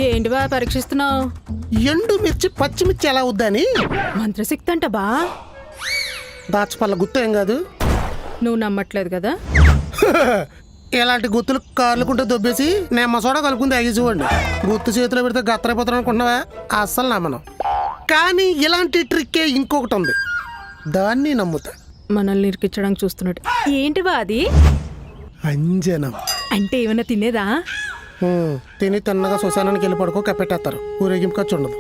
ఏంటి బా పరీక్షిస్తున్నావు? ఎండు మిర్చి పచ్చిమిర్చి ఎలా వద్దని. మంత్రశక్తి అంట బా. దాచపల్ల గుర్తు ఏం కాదు. నువ్వు నమ్మట్లేదు కదా? ఇలాంటి గుర్తులు కార్లుకుంటే దొబ్బేసి నేను మసోడా కలుపుకుని తాగేసేవాడిని. గుర్తు చేతిలో పెడితే గత్తరైపోతాను అనుకుంటున్నావా? అస్సలు నమ్మను. కానీ ఇలాంటి ట్రిక్కే ఇంకొకటి ఉంది, దాన్ని నమ్ముతా. మనల్ని ఇరికించడానికి చూస్తున్నట్టు. ఏంటి బా అది? అంజనం. అంటే ఏమైనా తినేదా? తిని తిన్నగా శ్మశానానికి వెళ్ళి పడుకో, కప్పెట్టేస్తారు. ఊరేగింపు ఖర్చు ఉండదు.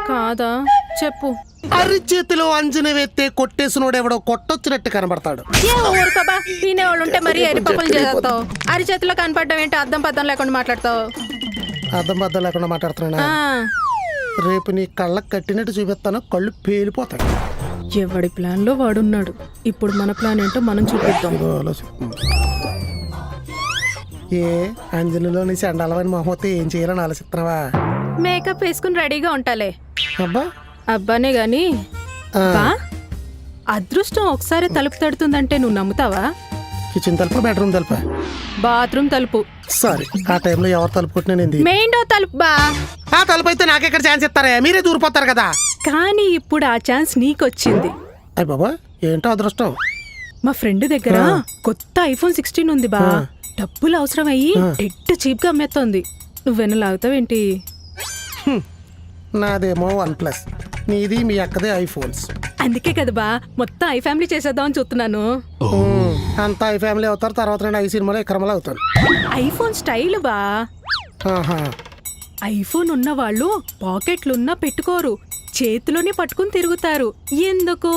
కాదా చెప్పు. అరిచేతిలో అంజన వేస్తే కొట్టేసినోడు ఎవడో కొట్టొచ్చినట్టు కనబడతాడు. ఊరుకోబా, తినేవాళ్ళు ఉంటే మరి అరిపప్పులు చేస్తావు. అరిచేతిలో కనపడడం ఏంటి? అద్దం పద్దం లేకుండా మాట్లాడతావు. అర్థం బద్దం లేకుండా మాట్లాడుతున్నా. రేపు నీ కళ్ళకు కట్టినట్టు చూపిస్తాను, కళ్ళు పేలిపోతాయి. ఎవడి ప్లాన్ లో వాడున్నాడు. ఇప్పుడు మన ప్లాన్ ఏంటో మనం చూపిద్దాం. ఏ అంజనలోని చండాలమైన మొహమ్మతే ఏం చేయాలని ఆలోచిస్తున్నావా? మేకప్ వేసుకుని రెడీగా ఉంటాలే. అబ్బా అబ్బానే గాని బా, అదృష్టం ఒకసారి తలుపు తడుతుందంటే నువ్వు నమ్ముతావా? కిచెన్ తలుపు, బెడ్రూమ్ తలుపా? బాత్రూమ్ తలుపు. సారీ, ఆ టైంలో ఎవరు తలుపు కొట్టినా మెయిన్ డోర్ తలుపు బా. ఆ తలుపు అయితే నాకెక్కడ ఛాన్స్ ఇస్తారా? మీరే దూరిపోతారు కదా. కానీ ఇప్పుడు ఆ ఛాన్స్ నీకొచ్చింది. అయ్య బాబా, ఏంటో అదృష్టం. మా ఫ్రెండ్ దగ్గర కొత్త ఐఫోన్ 16 ఉంది బా. డబ్బులు అవసరం అయ్యి డెడ్ చీప్ గా అమ్మేస్తోంది. నువ్వెన్న లాగుతావేంటి? నాదేమో OnePlus, నీది మీ అక్కదే ఐఫోన్స్. అందుకే కదా బా మొత్తం ఐ ఫ్యామిలీ చేసేద్దామని చూస్తున్నాను. అంతా ఐ ఫ్యామిలీ అవుతారు, తర్వాత నేను ఐ సినిమాలో విక్రమలో అవుతాను. ఐఫోన్ స్టైల్ బా. ఐఫోన్ ఉన్న వాళ్ళు పాకెట్లున్నా పెట్టుకోరు, చేతిలోనే పట్టుకుని తిరుగుతారు. ఎందుకు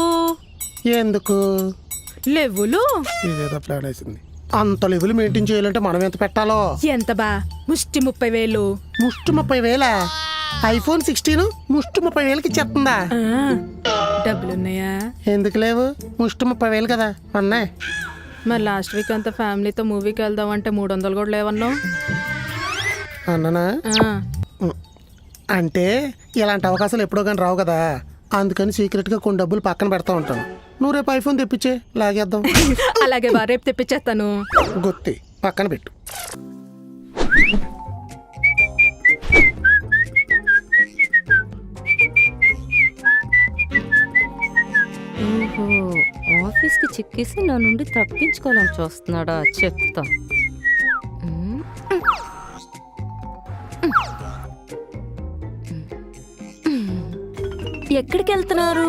లెవ్వులు ఇదేదో ప్లాన్ వేసింది. అంత లెవెల్ మెయింటైన్ చేయాలంటే మనం ఎంత పెట్టాలో? ఎంత బా? ముష్టి 30,000. ముష్టి 30,000? ఐఫోన్ 16 ముష్టి 30,000కి చెప్తుందా? డబ్బులున్నాయా? ఎందుకు లేవు? ముష్టి 30,000 కదా అన్నా. మరి లాస్ట్ వీక్ అంతా ఫ్యామిలీతో మూవీకి వెళ్దాం అంటే 300 కూడా లేవన్నావు. అన్ననా? అంటే ఇలాంటి అవకాశాలు ఎప్పుడో కానీ రావు కదా, అందుకని సీక్రెట్గా కొన్ని డబ్బులు పక్కన పెడతా ఉంటాను. నువ్వు రేపు ఐఫోన్ తెప్పించే, లాగేద్దాం. అలాగే బా, రేపు తెప్పించేస్తాను. గుత్తి పక్కన పెట్టు. ఆఫీస్కి చిక్కేసి నా నుండి తప్పించుకోవాలని చూస్తున్నాడా? చెప్తా. ఎక్కడికి వెళ్తున్నారు?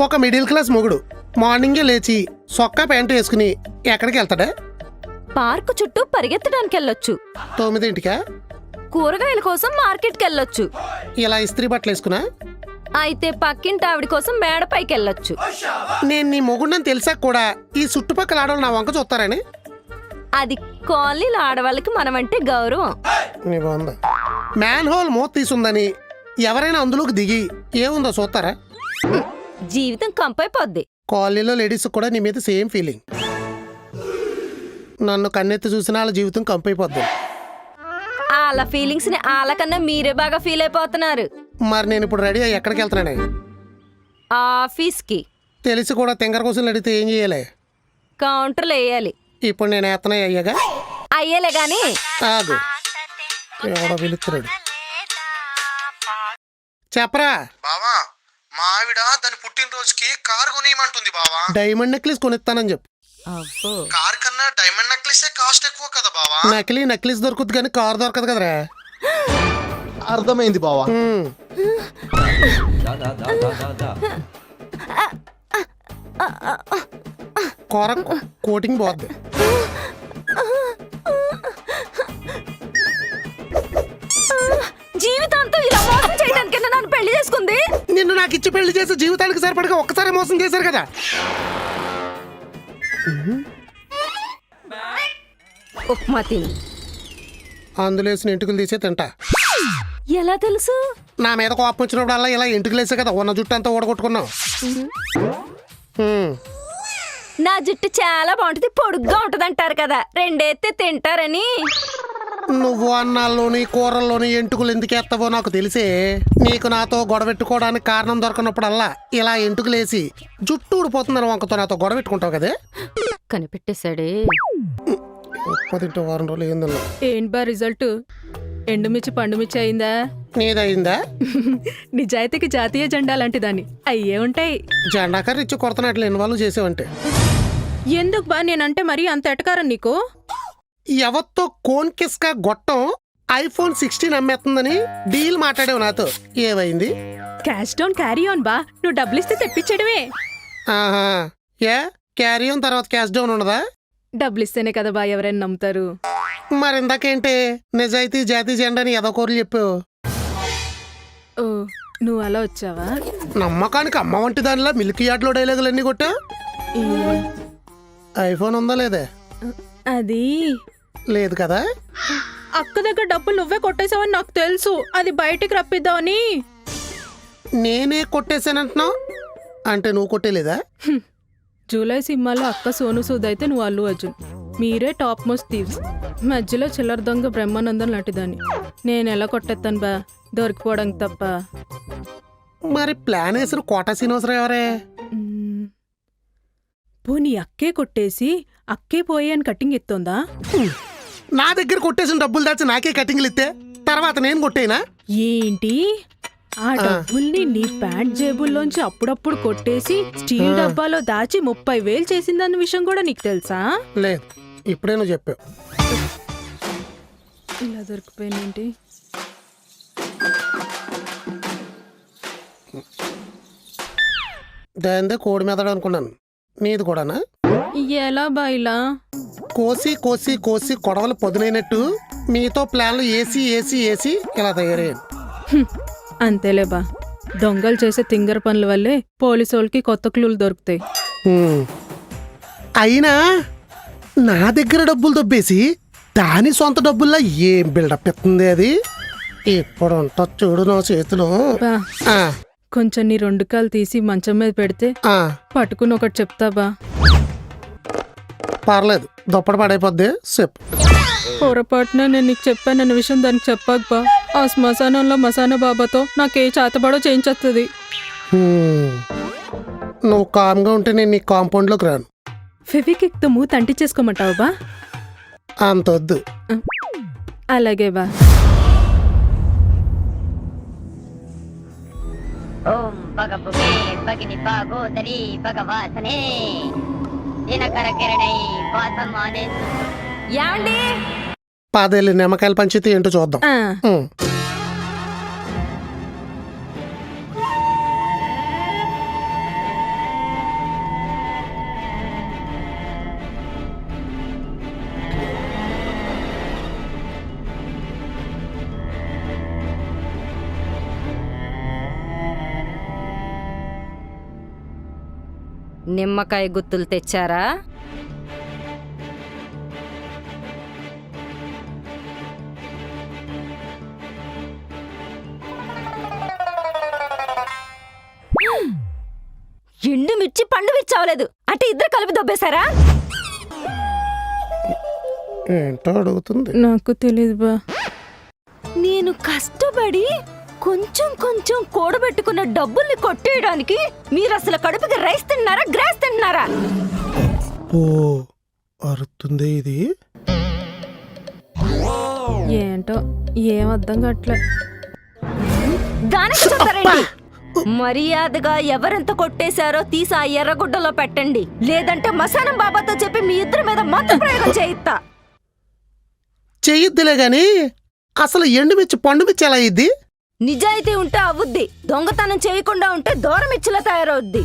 ఒక మిడిల్ క్లాస్ మొగుడు మార్నింగే లేచి సొక్కా ప్యాంటు వేసుకుని ఎక్కడికి వెళ్తాడా? పార్కు చుట్టూ పరిగెత్తడానికి వెళ్ళొచ్చు. 9ంటికా? కూరగాయల కోసం మార్కెట్కి వెళ్ళొచ్చు. ఇలా ఇస్త్రీ బట్టలు వేసుకున్నా? అయితే పక్కింటి ఆవిడ కోసం మేడ పైకి వెళ్ళొచ్చు. నేను నీ మొగుడిని తెలిసాక కూడా ఈ చుట్టుపక్కల ఆడవాళ్ళు నా వంక చూస్తారని. అది కాలనీలో ఆడవాళ్ళకి మనమంటే గౌరవం. నీ బాగుందా? మ్యాన్ హోల్ మూత తీసుందని ఎవరైనా అందులోకి దిగి ఏముందో చూస్తారా? జీవితం కంపైపోద్ది. కాలనీలో లేడీస్ కూడా నీ మీద సేమ్ ఫీలింగ్. నన్ను కన్నెత్తి చూసినా వాళ్ళ జీవితం కంపైపోద్ది. వాళ్ళ ఫీలింగ్స్ ని వాళ్ళకన్నా మీరే బాగా ఫీల్ అయిపోతున్నారు. మరి నేను ఇప్పుడు రెడీ అయ్యి ఎక్కడికి వెళ్తున్నానే? ఆఫీస్కి. తెలిసి కూడా తింగర కోసం అడిగితే ఏం చేయాలి? కౌంటర్లు వేయాలి. ఇప్పుడు నేను ఎత్తనే అయ్యాగా? అయ్యేలే గాని ఆగు, ఎవడో పిలుస్తున్నాడు. చెప్పరా బావా, మా ఆవిడ దాని పుట్టినరోజుకి కారు కొనియమంటుంది బావా. డైమండ్ నెక్లెస్ కొనిస్తానని చెప్పు. కార్ కన్నా డైమండ్ నెక్లెస్ కాస్ట్ ఎక్కువ కదా బావా. నకిలీ నెక్లెస్ దొరుకుతుంది కానీ కారు దొరకదు కదరా. అర్థమైంది బావా. కూర కోటింగ్ పోద్ది. జీవితాంతం ఇలా మోసం చేయడానికి నన్ను పెళ్లి చేసుకుంది. నిన్ను నాకు ఇచ్చి పెళ్లి చేసి జీవితానికి సరిపడగా ఒక్కసారి మోసం చేశారు కదా. ఉప్మా తిని అందులో వేసిన ఎంటుకలు తీసే తింటా. ఎలా తెలుసు? నా మీద కోపం వచ్చినప్పుడు అలా ఇలా ఎంటుకలు వేసే కదా ఉన్న జుట్టు అంతా ఓడగొట్టుకున్నావు. నా జుట్టు చాలా బాగుంటుంది, పొడుగ్గా ఉంటది అంటారు కదా, రెండేస్తే తింటారని. నువ్వు అన్నాల్లోని కూరల్లోని ఎంటుకలు ఎందుకు ఎత్తవో నాకు తెలిసే. నీకు నాతో గొడవెట్టుకోవడానికి కారణం దొరకనప్పుడల్లా ఇలా ఎంటుకలేసి జుట్టు ఊడిపోతుందని వంకతో నాతో గొడవెట్టుకుంటావు కదే. కనిపెట్టేశాడే. ఉప్పు తింటే వారం రోజులు ఏందన్నా ఏంటి బా రిజల్ట్? ఎండుమిర్చి పండుమిర్చి అయిందా? నీదయిందా? నిజాయితీకి జాతీయ జెండా లాంటి దాన్ని అయ్యే ఉంటాయి. జెండాకర్ ఇచ్చి కొడుతున్నట్లు ఇన్వాల్వ్ చేసేవంటే ఎందుకు బా నేనంటే మరీ అంత ఎటకారం నీకు? ఎవరితో కోన్ కిస్కా గొట్టం ఐఫోన్ 16 అమ్మేస్తుందని డీల్ మాట్లాడేవు నాతో. ఏమైంది? క్యాష్ డౌన్ క్యారీ ఆన్ బా, నువ్వు డబ్బులు ఇస్తే తెప్పించడమే. ఆహా, ఏ క్యారీ ఆన్ తర్వాత క్యాష్ డౌన్ ఉండదా? డబ్బులు ఇస్తేనే కదా బా ఎవరైనా నమ్ముతారు. మరి ఇందాకేంటి నిజాయితీ జాతీయ జెండాని ఏదో కోరు చెప్పావు? ఓ నువ్వు అలా వచ్చావా? నమ్మకానికి అమ్మ వంటి దానిలా మిల్క్ యార్డ్లో డైలాగులన్నీ కొట్టా. ఈ- ఐఫోన్ ఉందా లేదే? అది లేదు కదా? అక్క దగ్గర డబ్బులు నువ్వే కొట్టేసావని నాకు తెలుసు. అది బయటికి రప్పిద్దామని. నేనే కొట్టేశానంటున్నావు అంటే నువ్వు కొట్టేలేదా? జూలై సినిమాలో అక్క సోను సూద్ అయితే నువ్వు అల్లు అర్జున్. మీరే టాప్ మోస్ట్ థీవ్స్. మధ్యలో చిల్లర దొంగ బ్రహ్మానందం లాంటిదాన్ని. నేను ఎలా కొట్టేస్తాను బా, దొరికిపోవడానికి తప్ప. మరి ప్లాన్ వేసిన కోటా శ్రీనివాసరావు ఎవరే? మ్మ్. పోనీ అక్కే కొట్టేసి అక్కే పోయి అని కట్టింగ్ ఎత్తోందా? నా దగ్గర కొట్టేసిన డబ్బులు దాచి నాకే కటింగ్లు ఇస్తే తర్వాత నేను కొట్టేనా? ఏంటి ఆ డబ్బుల్ని నీ ప్యాంట్ జేబుల్లోంచి అప్పుడప్పుడు కొట్టేసి స్టీల్ డబ్బాలో దాచి 30,000 చేసిందన్న విషయం కూడా నీకు తెలుసా? లేదు, ఇప్పుడే నువ్వు చెప్పావు. ఇలా దొరికిపోయినేంటి? దాందే కోడి మెదడు అనుకున్నాను. నీది కూడానా? ఎలా బా ఇలా? కోసి కోసి కోసి కొడవలు పొదునైనట్టు మీతో ప్లాన్లు ఏసీ ఏసీ ఏసీ ఇలా తయారయ్యాను. హ్మ్. అంతేలే బా, దొంగలు చేసే తింగర పనుల వల్లే పోలీసు వాళ్ళకి కొత్త క్లూలు దొరుకుతాయి. అయినా నా దగ్గర డబ్బులు దొబ్బేసి దాని సొంత డబ్బుల్లా ఏం బిల్డప్ ఇస్తుంది అది. ఇప్పుడు ఉంటా చూడు నా చేతిలో. బా ఆ, కొంచెం నీ 2 కాలు తీసి మంచం మీద పెడితే ఆ, పట్టుకుని ఒకటి చెప్తా బా. పర్లేదు, దుప్పటి పడైపోద్ది. చెప్పు. పొరపాటున నేను నీకు చెప్పానన్న విషయం దానికి చెప్పాక బా, ఆ శ్మశానంలో మసానా బాబాతో నాకే చేతబడో చేయించేస్తుంది. నువ్వు కామ్గా ఉంటే నేను నీ కాంపౌండ్లోకి రాను. ఫెవికిక్తో మూత అంటించేసుకోమంటావు బా? అంత వద్దు. అలాగే బా. ఓం భగభుగే భగిని భాగోదరి భగవాసనే దినకర కిరణై వాసమానే. ఏమండి? పాదేళ్ళు నిమ్మకాయల పంచితే ఏంటో చూద్దాం. ఆ, ఉమ్. నిమ్మకాయ గుత్తులు తెచ్చారా? ఎండు మిర్చి పండు మిర్చి అవ్వలేదు అంటే ఇద్దరు కలిపి దొబ్బేశారా? ఏంటో అడుగుతుంది. నాకు తెలియదు బా. నేను కష్టపడి కొంచెం కొంచెం కూడబెట్టుకున్న డబ్బుల్ని కొట్టేయడానికి మీరు అసలు కడుపుకి రైస్ తిన్నారా, గ్రాస్ తిన్నారా? ఓ అరుతుంది ఇది. ఏంటో ఏం అర్థం కావట్లే. దానికి చెప్తారండి. మర్యాదగా ఎవరెంత కొట్టేశారో తీసి ఆ ఎర్రగుడ్డలో పెట్టండి, లేదంటే మసానం బాబాతో చెప్పి మీ ఇద్దరి మీద మంత్ర ప్రయోగం చేయిస్తా. చెయ్యొద్దులే గాని అసలు ఎండుమిర్చి పండుమిర్చి ఎలా అయ్యిద్ది? నిజాయితీ ఉంటే అవుద్ది, దొంగతనం చేయకుండా ఉంటే దూరం ఇచ్చిలా తయారవుద్ది.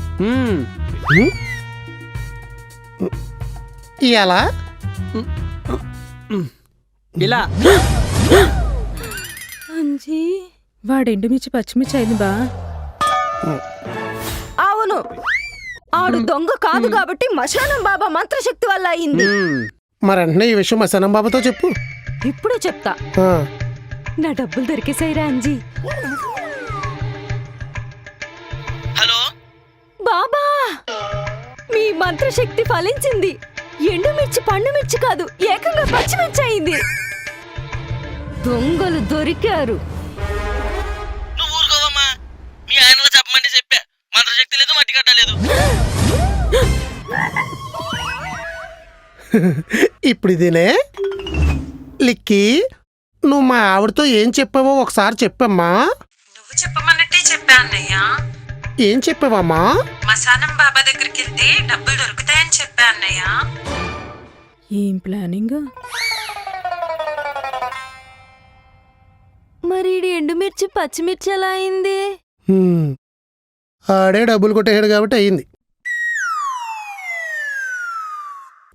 ఎలా? ఇలా అంజీ వాడు ఎండుమిర్చి పచ్చిమిర్చి అయింది బా. అవును, ఆడు దొంగ కాదు కాబట్టి మశానం బాబా మంత్రశక్తి వల్ల అయింది. మరి వెంటనే ఈ విషయం మా సనం బాబాతో చెప్పు. ఇప్పుడు చెప్తా. ఆ, నా డబ్బులు దొరికేసాయిరా అంజీ. హలో బాబా, మీ మంత్రశక్తి ఫలించింది. ఎండుమిర్చి పండుమిర్చి కాదు, ఏకంగా పచ్చిమిర్చి అయింది. దొంగలు దొరికారు. నువ్వు ఊరుకోవమ్మా, మీ ఆయనలో చెప్పమంటే చెప్పా, మంత్రశక్తి లేదు, మట్టి కట్టలేదు. ఇప్పుడు ఇదేనే లిక్కి, నువ్వు మా ఆవిడతో ఏం చెప్పావో ఒకసారి చెప్పమ్మా. నువ్వు చెప్పమన్నట్టే చెప్పా అన్నయ్య. ఏం చెప్పావమ్మా? మసానం బాబా దగ్గరికి వెళ్తే డబ్బులు దొరుకుతాయని చెప్పా అన్నయ్య. ఏం ప్లానింగ్? మరి ఈడి ఎండుమిర్చి పచ్చిమిర్చి ఎలా అయింది? ఆడే డబ్బులు కొట్టేయాడు కాబట్టి అయింది.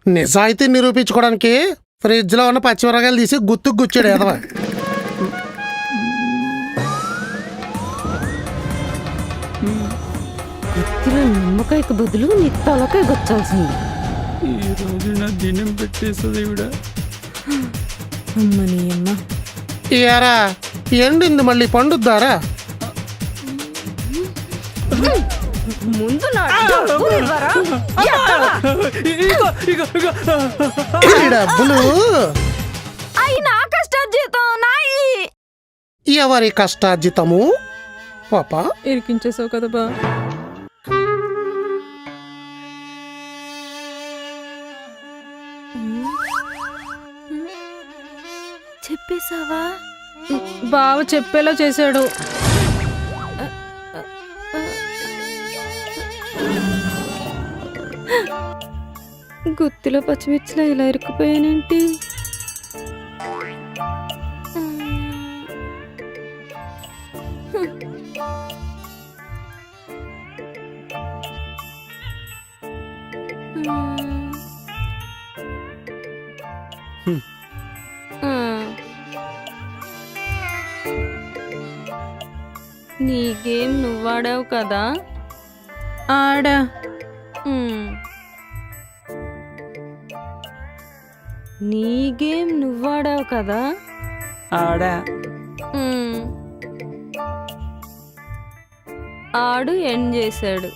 నిజాయితీ నిరూపించుకోవడానికి ఫ్రిడ్జ్లో ఉన్న పచ్చిమిరకాయలు తీసి గుత్తుకు గుచ్చాడు ఎదవా. గుత్తిలో నిమ్మకాయకు బదులు నీ తలకాయ గుచ్చాల్సింది. ఈ రోజు నా దినం పెట్టేస్తుంది ఇవిడ. అమ్మని అమ్మ. ఏరా ఎండింది మళ్ళీ పండుద్దారా? ముందు నా డబ్బులు ఇవ్వరా? ఈ డబ్బులు అయి నా కష్టార్జితం నాయి. ఎవరి కష్టార్జితము పాప? ఇరికించేసావు కదా బా. చెప్పేశావా? బావ చెప్పేలా చేశాడు. గుత్తిలో పచ్చిమిర్చిలో ఇలా ఇరుక్కుపోయానేంటి? నీ గేమ్ నువ్వాడావు కదా? ఆడా. నీ గేమ్ నువ్వాడావు కదా? ఆడా. ఆడు ఎండ్ చేశాడు.